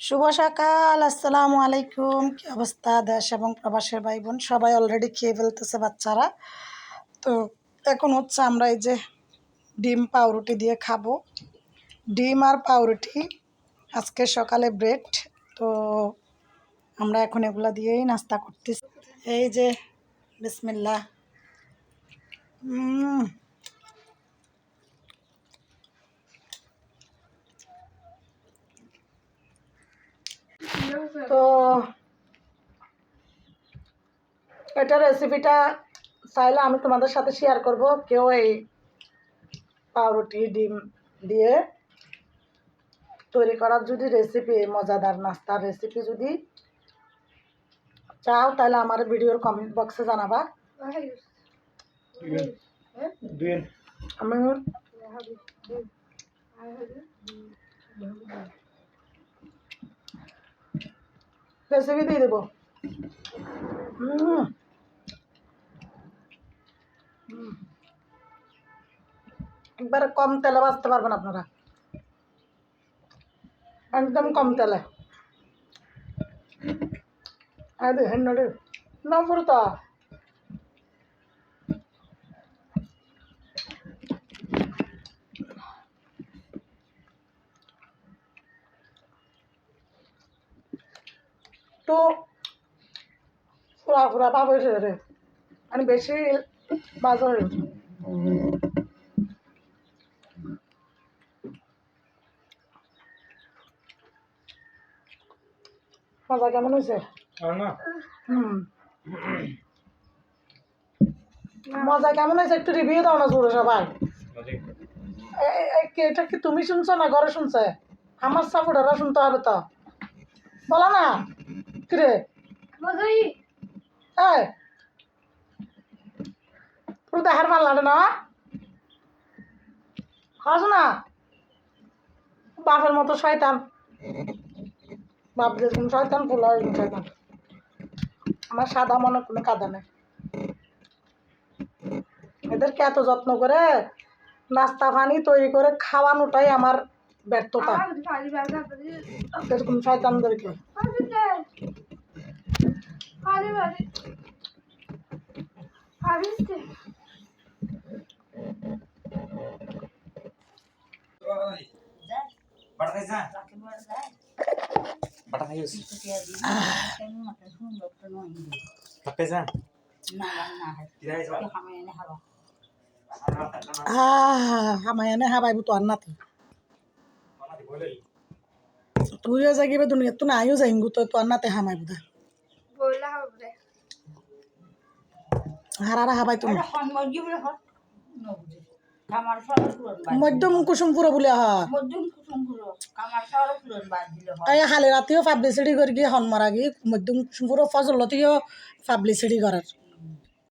শুভ সকাল, আসসালামু আলাইকুম। কি অবস্থা দেশ এবং প্রবাসের ভাই বোন? সবাই অলরেডি খেয়ে ফেলতেছে বাচ্চারা। তো এখন হচ্ছে আমরা এই যে ডিম পাউরুটি দিয়ে খাবো। ডিম আর পাউরুটি আজকে সকালে ব্রেড। তো আমরা এখন এগুলা দিয়েই নাস্তা করতেছি। এই যে বিসমিল্লাহ। উম, তো এটা রেসিপিটা চাইলে আমি তোমাদের সাথে শেয়ার করব। কেউ এই পাউরুটি ডিম দিয়ে তৈরি করার যদি রেসিপি, মজাদার নাস্তার রেসিপি যদি চাও তাহলে আমার ভিডিওর কমেন্ট বক্সে জানাবা। আমি রেসিপি দিয়ে দেবো। একবারে কম তেলে বাঁচতে পারবেন আপনারা, একদম কম তেলে। అది హెన్నడు నవ్వురుతా তো ফুরা ফুরা ভাব হয়েছে রে, মানে বেশি বাজা হয়ে গেছে। মজা কেমন হয়েছে? মজা কেমন হয়েছে একটু রিভিউ দাও না জোরে সবাই। এটা কি তুমি শুনছো না ঘরে শুনছে? আমার সাপোর্টাররা শুনতে হবে তো, বলো না কিরে? এই পুরো দেখার ভাল লাগে না, হাস না বাপের মতো শয়তান। বাপ যেরকম শয়তান ফুলা ওইরকম শয়তান। আমার সাদা মনে কোনো কাদা নেই। এদেরকে এত যত্ন করে নাস্তা পানি তৈরি করে খাওয়ানোটাই আমার ব্যর্থতা, এরকম শয়তানদেরকে। হামায়ানে হাবাইবো তো আর নাতি তুইও জাগিবে দুনিয়া তো না আইও যাইঙ্গু তো আর নাতে হামাইবো দা হারারা হাবাই তুমি মধ্যম কুসুম পুরো বলে হয় হালে রাতেও পাবলিসিটি করে গিয়ে হনমারা গিয়ে মধ্যম কুসুম পুরো ফজলতেও পাবলিসিটি করার